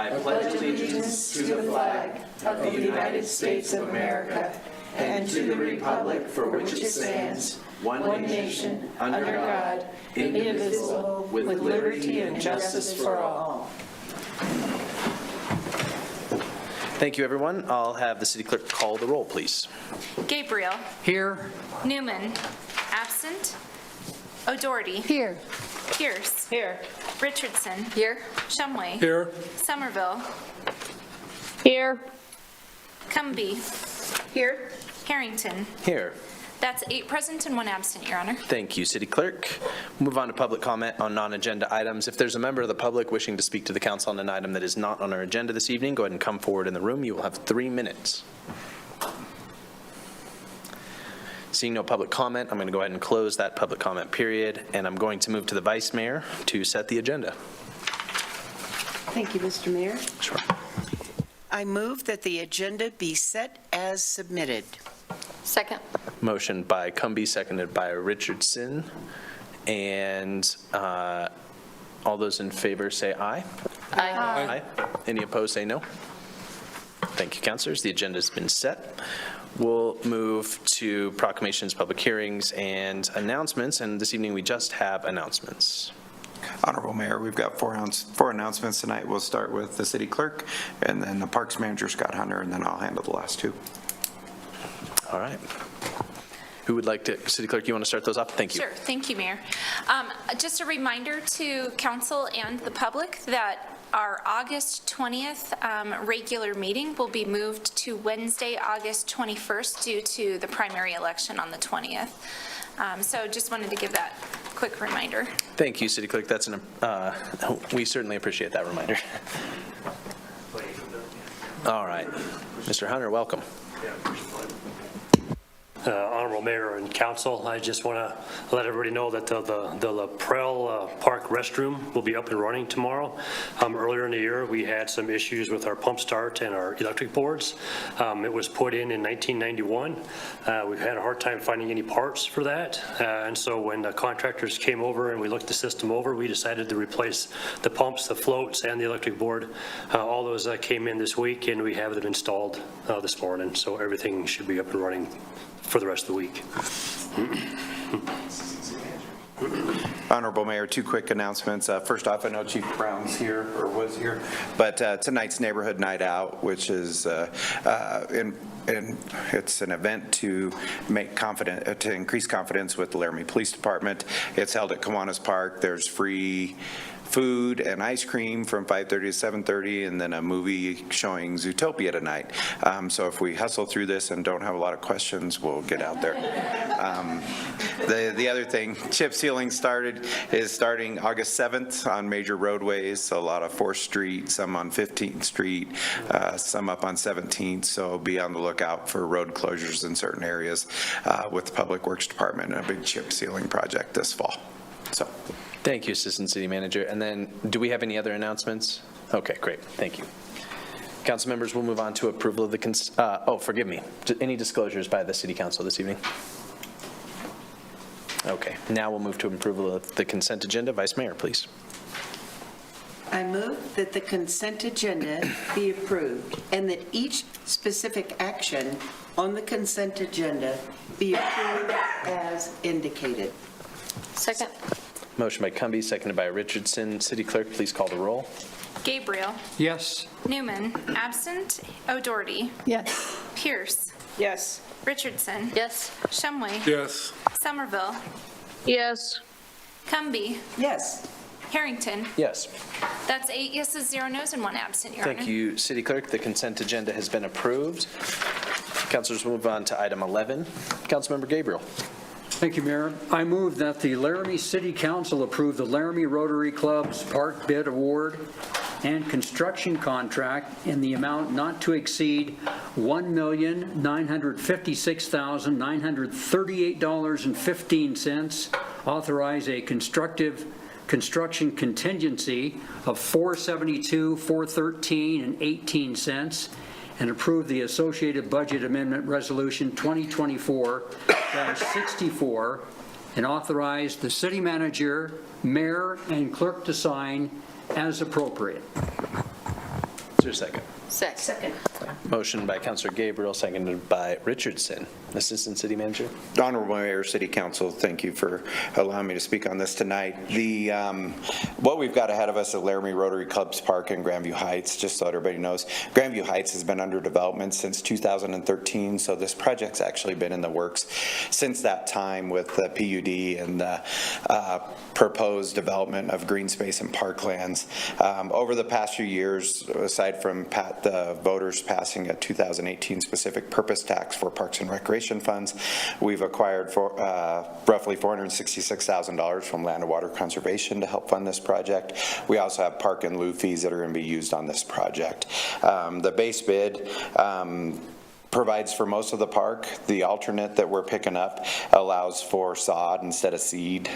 I pledge allegiance to the flag of the United States of America and to the republic for which it stands, one nation, under God, indivisible, with liberty and justice for all. Thank you, everyone. I'll have the city clerk call the roll, please. Gabriel. Here. Newman. Absent. O'Doherty. Here. Pierce. Here. Richardson. Here. Shumway. Here. Somerville. Here. Cumbie. Here. Harrington. Here. That's 8 present and 1 absent, Your Honor. Thank you, city clerk. Move on to public comment on non-agenda items. If there's a member of the public wishing to speak to the council on an item that is not on our agenda this evening, go ahead and come forward in the room. You will have 3 minutes. Seeing no public comment, I'm going to go ahead and close that public comment period, and I'm going to move to the vice mayor to set the agenda. Thank you, Mr. Mayor. Sure. I move that the agenda be set as submitted. Second. Motion by Cumbie, seconded by Richardson. And all those in favor say aye. Aye. Aye. Any opposed say no. Thank you, councilors. The agenda has been set. We'll move to proclamations, public hearings, and announcements. And this evening we just have announcements. Honorable Mayor, we've got four announcements tonight. We'll start with the city clerk, and then the parks manager, Scott Hunter, and then I'll handle the last 2. All right. Who would like to, city clerk, you want to start those off? Thank you. Sure. Thank you, Mayor. Just a reminder to council and the public that our August 20th regular meeting will be moved to Wednesday, August 21st due to the primary election on the 20th. So just wanted to give that quick reminder. Thank you, city clerk. That's we certainly appreciate that reminder. All right. Mr. Hunter, welcome. Honorable Mayor and Council, I just want to let everybody know that the Laprelle Park restroom will be up and running tomorrow. Earlier in the year, we had some issues with our pump start and our electric boards. It was put in 1991. We've had a hard time finding any parts for that. And so when the contractors came over and we looked the system over, we decided to replace the pumps, the floats, and the electric board. All those came in this week, and we have them installed this morning. So everything should be up and running for the rest of the week. Honorable Mayor, 2 quick announcements. First off, I know Chief Brown's here, or was here, but tonight's Neighborhood Night Out, which is it's an event to increase confidence with the Laramie Police Department. It's held at Kiwanis Park. There's free food and ice cream from 5:30 to 7:30, and then a movie showing Zootopia tonight. So if we hustle through this and don't have a lot of questions, we'll get out there. The other thing, chip sealing is starting August 7th on major roadways. So a lot of 4th Street, some on 15th Street, some up on 17th. So be on the lookout for road closures in certain areas with the Public Works Department and a big chip sealing project this fall. So. Thank you, Assistant City Manager. And then, do we have any other announcements? Okay, great. Thank you. Council members, we'll move on to approval of the forgive me. Any disclosures by the City Council this evening? Okay, now we'll move to approval of the consent agenda. Vice Mayor, please. I move that the consent agenda be approved and that each specific action on the consent agenda be approved as indicated. Second. Motion by Cumbie, seconded by Richardson. City Clerk, please call the roll. Gabriel. Yes. Newman. Absent. O'Doherty. Yes. Pierce. Yes. Richardson. Yes. Shumway. Yes. Somerville. Yes. Cumbie. Yes. Harrington. Yes. That's 8 yeses, 0 nos, and 1 absent, Your Honor. Thank you, City Clerk. The consent agenda has been approved. Councilors, we'll move on to item 11. Councilmember Gabriel. Thank you, Mayor. I move that the Laramie City Council approve the Laramie Rotary Club's park bid award and construction contract in the amount not to exceed $1,956,938.15. Authorize a construction contingency of $472,413.18, and approve the associated budget amendment resolution 2024-64, and authorize the city manager, mayor, and clerk to sign as appropriate. there a second? Second. Motion by Councilor Gabriel, seconded by Richardson. Assistant City Manager? Honorable Mayor, City Council, thank you for allowing me to speak on this tonight. What we've got ahead of us at Laramie Rotary Clubs Park in Grandview Heights, just so everybody knows, Grandview Heights has been under development since 2013, so this project's actually been in the works since that time with the PUD and the proposed development of green space and parklands. Over the past few years, aside from the voters passing a 2018 specific purpose tax for parks and recreation funds, we've acquired for roughly $466,000 from Land and Water Conservation to help fund this project. We also have park and lieu fees that are going to be used on this project. The base bid provides for most of the park. The alternate that we're picking up allows for sod instead of seed.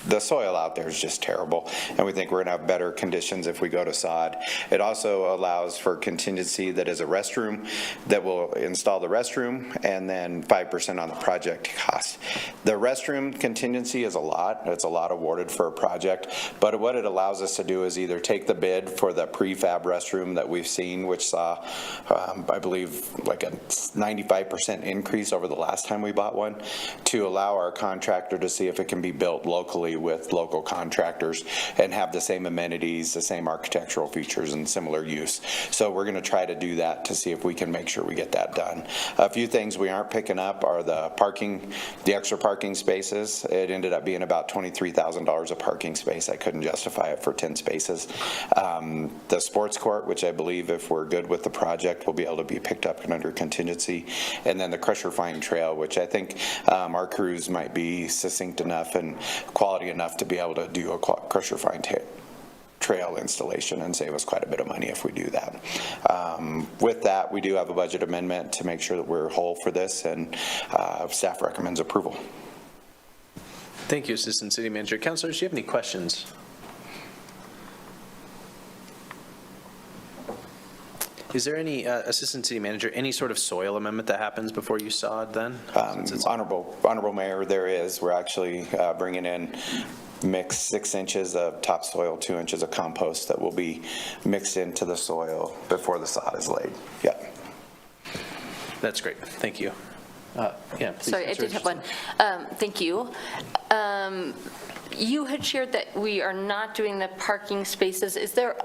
The soil out there is just terrible, and we think we're going to have better conditions if we go to sod. It also allows for contingency that is a restroom, that will install the restroom, and then 5% on the project cost. The restroom contingency is a lot. It's a lot awarded for a project, but what it allows us to do is either take the bid for the prefab restroom that we've seen, which saw, I believe, like a 95% increase over the last time we bought one, to allow our contractor to see if it can be built locally with local contractors and have the same amenities, the same architectural features, and similar use. So we're going to try to do that to see if we can make sure we get that done. A few things we aren't picking up are the parking, the extra parking spaces. It ended up being about $23,000 a parking space. I couldn't justify it for 10 spaces. The sports court, which I believe if we're good with the project will be able to be picked up and under contingency, and then the Crusher Fine Trail, which I think our crews might be succinct enough and quality enough to be able to do a Crusher Fine Trail installation and save us quite a bit of money if we do that. With that, we do have a budget amendment to make sure that we're whole for this, and staff recommends approval. Thank you, Assistant City Manager. Councilors, do you have any questions? Is there any, Assistant City Manager, any sort of soil amendment that happens before you sod then? Honorable Mayor, there is. We're actually bringing in mixed 6 inches of topsoil, 2 inches of compost that will be mixed into the soil before the sod is laid. Yeah. That's great. Thank you. Yeah, please. Sorry, I did have one. Thank you. You had shared that we are not doing the parking spaces. Is there,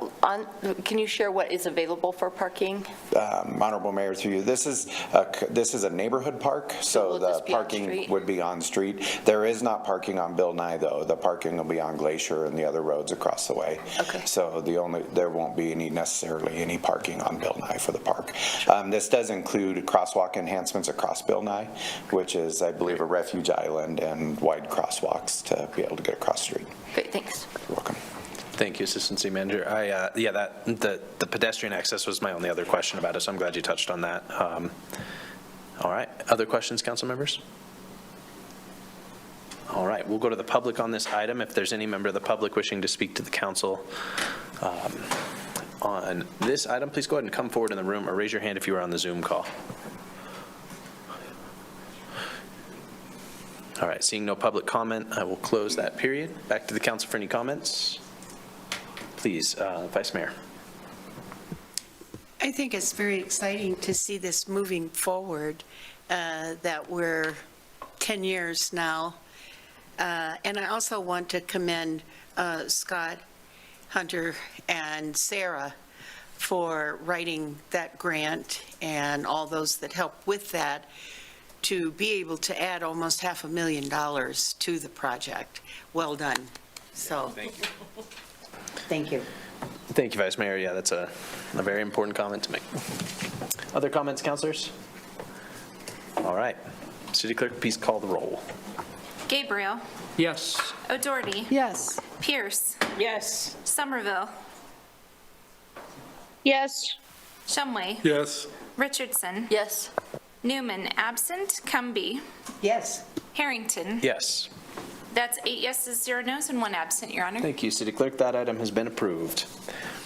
can you share what is available for parking? Honorable Mayor, through you, this is a neighborhood park, so the parking would be on street. There is not parking on Bill Nye, though. The parking will be on Glacier and the other roads across the way. Okay. So there won't be necessarily any parking on Bill Nye for the park. This does include crosswalk enhancements across Bill Nye, which is, I believe, a refuge island and wide crosswalks to be able to get across the street. Great, thanks. You're welcome. Thank you, Assistant City Manager. The pedestrian access was my only other question about it, so I'm glad you touched on that. All right, other questions, council members? All right, we'll go to the public on this item. If there's any member of the public wishing to speak to the council on this item, please go ahead and come forward in the room or raise your hand if you were on the Zoom call. All right, seeing no public comment, I will close that period. Back to the council for any comments. Please, Vice Mayor. I think it's very exciting to see this moving forward, that we're 10 years now. And I also want to commend Scott, Hunter, and Sarah for writing that grant and all those that helped with that, to be able to add almost $500,000 to the project. Well done. So, Thank you. thank you. Thank you, Vice Mayor. Yeah, that's a very important comment to make. Other comments, councilors? All right. City Clerk, please call the roll. Gabriel. Yes. O'Doherty. Yes. Pierce. Yes. Somerville. Yes. Shumway. Yes. Richardson. Yes. Newman, absent. Cumby. Yes. Harrington. Yes. That's 8 yeses, 0 nos, and 1 absent, Your Honor. Thank you, City Clerk. That item has been approved.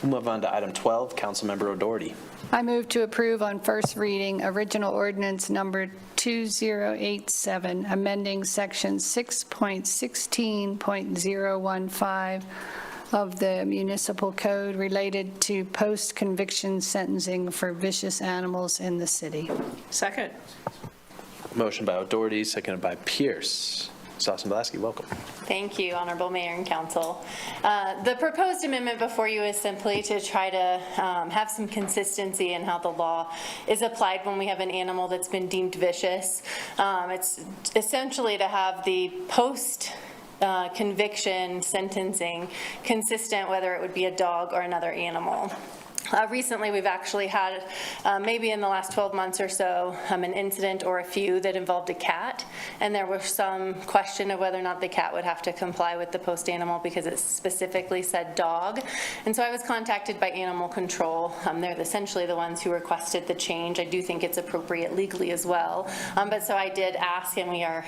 We'll move on to item 12, Councilmember O'Doherty. I move to approve on first reading original ordinance number 2087, amending section 6.16.015 of the municipal code related to post-conviction sentencing for vicious animals in the city. Second. Motion by O'Doherty, seconded by Pierce. Sauson Blasky, welcome. Thank you, Honorable Mayor and Council. The proposed amendment before you is simply to try to have some consistency in how the law is applied when we have an animal that's been deemed vicious. It's essentially to have the post-conviction sentencing consistent, whether it would be a dog or another animal. Recently, we've actually had, maybe in the last 12 months or so, an incident or a few that involved a cat, and there was some question of whether or not the cat would have to comply with the post animal because it specifically said dog. And so I was contacted by Animal Control. They're essentially the ones who requested the change. I do think it's appropriate legally as well. But so I did ask, and we are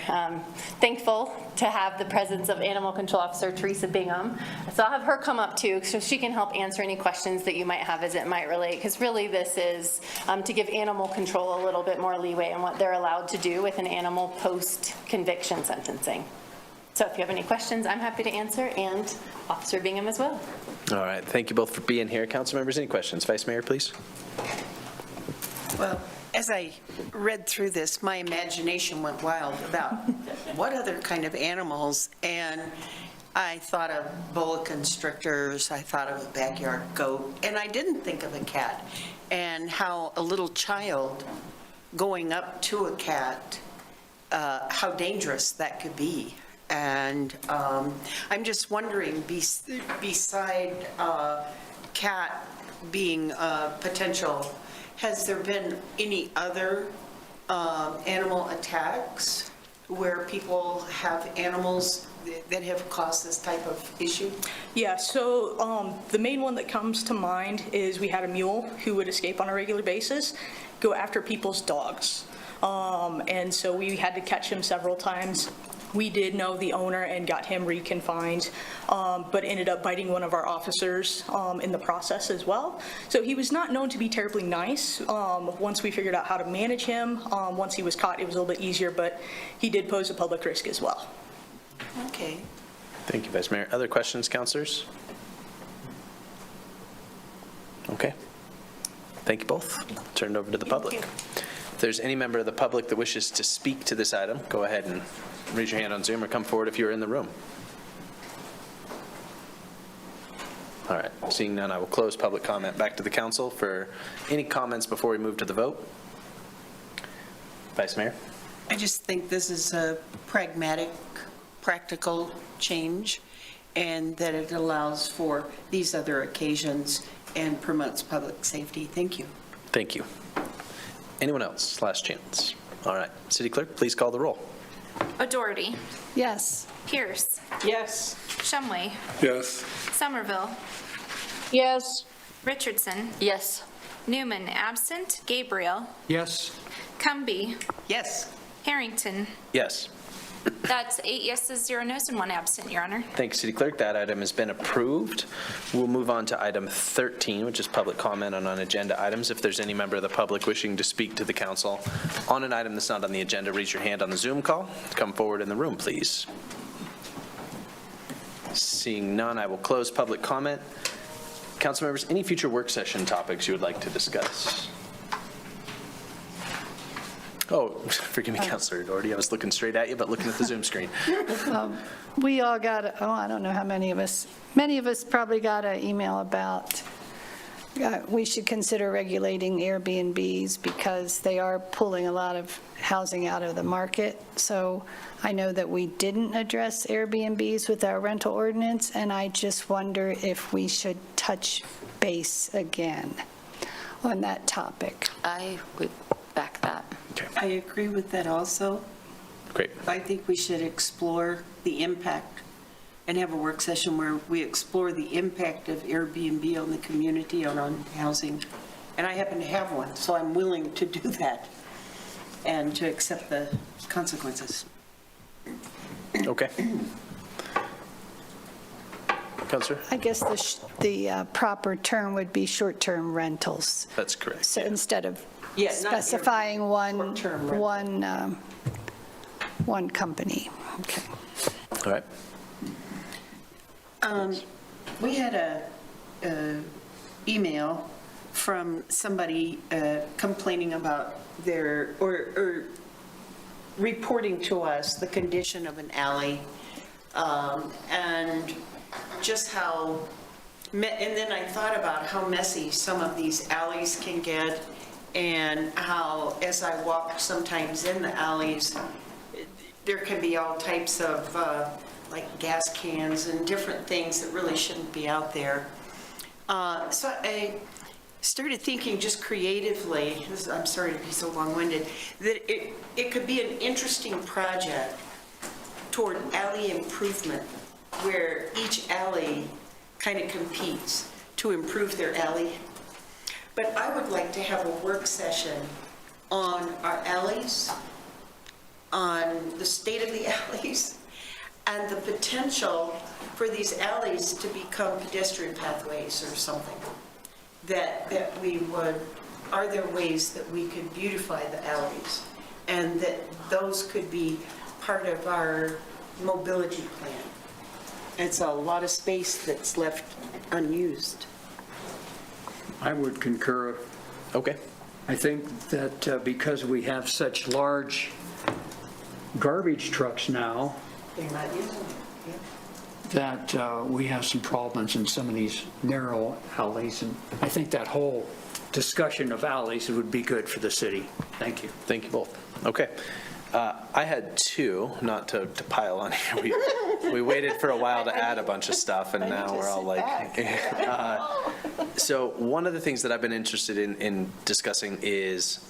thankful to have the presence of Animal Control Officer Teresa Bingham. So I'll have her come up too, so she can help answer any questions that you might have as it might relate, because really this is to give animal control a little bit more leeway in what they're allowed to do with an animal post-conviction sentencing. So if you have any questions, I'm happy to answer, and Officer Bingham as well. All right, thank you both for being here. Council members, any questions? Vice Mayor, please. Well, as I read through this, my imagination went wild about what other kind of animals, and I thought of boa constrictors, I thought of a backyard goat, and I didn't think of a cat, and how a little child going up to a cat, how dangerous that could be. And I'm just wondering, beside cat being potential, has there been any other animal attacks where people have animals that have caused this type of issue? Yeah, so the main one that comes to mind is we had a mule who would escape on a regular basis, go after people's dogs. And so we had to catch him several times. We did know the owner and got him reconfined, but ended up biting one of our officers in the process as well. So he was not known to be terribly nice. Once we figured out how to manage him, once he was caught, it was a little bit easier, but he did pose a public risk as well. Okay. Thank you, Vice Mayor. Other questions, councilors? Okay. Thank you both. Turn it over to the public. If there's any member of the public that wishes to speak to this item, go ahead and raise your hand on Zoom or come forward if you're in the room. All right, seeing none, I will close public comment. Back to the council for any comments before we move to the vote. Vice Mayor? I just think this is a pragmatic, practical change, and that it allows for these other occasions and promotes public safety. Thank you. Thank you. Anyone else? Last chance. All right, City Clerk, please call the roll. O'Doherty. Yes. Pierce. Yes. Shumway. Yes. Somerville. Yes. Richardson. Yes. Newman absent. Gabriel. Yes. Cumby. Yes. Harrington. Yes. That's 8 yeses, 0 noes, and 1 absent, Your Honor. Thank you, City Clerk. That item has been approved. We'll move on to item 13, which is public comment on agenda items. If there's any member of the public wishing to speak to the council on an item that's not on the agenda, raise your hand on the Zoom call. Come forward in the room, please. Seeing none, I will close public comment. Council members, any future work session topics you would like to discuss? Oh, forgive me, Councilor Doherty. I was looking straight at you, but looking at the Zoom screen. We all got, I don't know how many of us probably got an email about we should consider regulating Airbnbs because they are pulling a lot of housing out of the market. So I know that we didn't address Airbnbs with our rental ordinance, and I just wonder if we should touch base again on that topic. I would back that. Okay, I agree with that also. great. I think we should explore the impact and have a work session where we explore the impact of Airbnb on the community and on housing. And I happen to have one, so I'm willing to do that and to accept the consequences. Okay. Councilor? I guess the proper term would be short-term rentals. That's correct. So instead of Yeah, not specifying short-term rental. one company. Okay. All right. We had a email from somebody complaining about their, or reporting to us the condition of an alley, and just how, and then I thought about how messy some of these alleys can get, and how, as I walk sometimes in the alleys, there can be all types of, like gas cans and different things that really shouldn't be out there. So I started thinking just creatively, I'm sorry to be so long-winded, that it could be an interesting project toward alley improvement, where each alley kind of competes to improve their alley. But I would like to have a work session on our alleys, on the state of the alleys, and the potential for these alleys to become pedestrian pathways or something. That we would, are there ways that we could beautify the alleys? And that those could be part of our mobility plan. It's a lot of space that's left unused. I would concur. Okay. I think that because we have such large garbage trucks now, They're not using it. that we have some problems in some of these narrow alleys, and I think that whole discussion of alleys would be good for the city. Thank you. Thank you both. Okay. I had two, not to pile on here. We waited for a while to add a bunch of stuff, and now we're all like... So one of the things that I've been interested in discussing is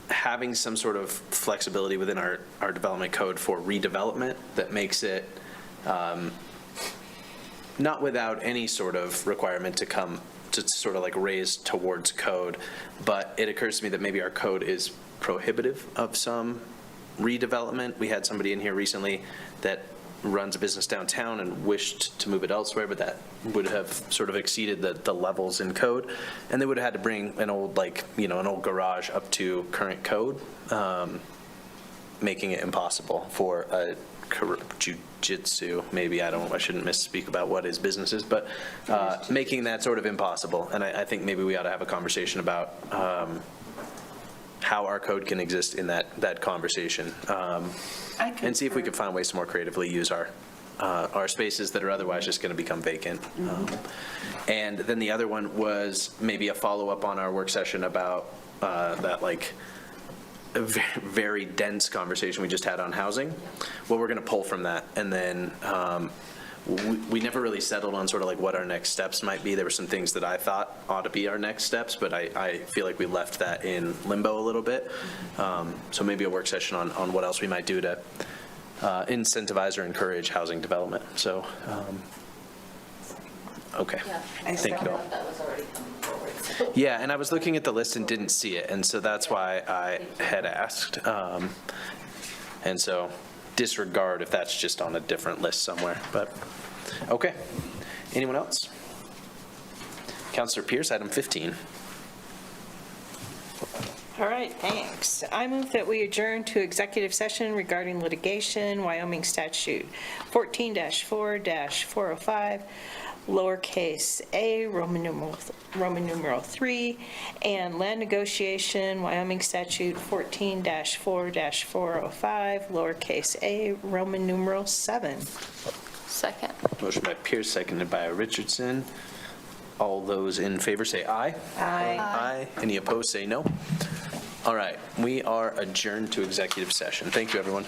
having some sort of flexibility within our development code for redevelopment that makes it not without any sort of requirement to come to sort of like raise towards code, but it occurs to me that maybe our code is prohibitive of some redevelopment. We had somebody in here recently that runs a business downtown and wished to move it elsewhere, but that would have sort of exceeded the levels in code, and they would have had to bring an old, like, you know, an old garage up to current code, making it impossible for a jujitsu, maybe, I shouldn't misspeak about what his business is, but making that sort of impossible. And I think maybe we ought to have a conversation about how our code can exist in that conversation, and see if we could find ways to more creatively use our spaces that are otherwise just going to become vacant. And then the other one was maybe a follow-up on our work session about that, like, a very dense conversation we just had on housing. Well, we're going to pull from that, and then we never really settled on sort of like what our next steps might be. There were some things that I thought ought to be our next steps, but I feel like we left that in limbo a little bit. So maybe a work session on what else we might do to incentivize or encourage housing development. So, okay. Thank you all. That was already coming forward. Yeah, and I was looking at the list and didn't see it, and so that's why I had asked. And so disregard if that's just on a different list somewhere, but, okay. Anyone else? Councilor Pierce, item 15. All right, thanks. I move that we adjourn to executive session regarding litigation, Wyoming statute 14-4-405, lowercase a, Roman numeral 3, and land negotiation, Wyoming statute 14-4-405, lowercase a, Roman numeral 7. Second. Motion by Pierce, seconded by Richardson. All those in favor say aye. Aye. Aye. Any opposed, say no. All right, we are adjourned to executive session. Thank you, everyone.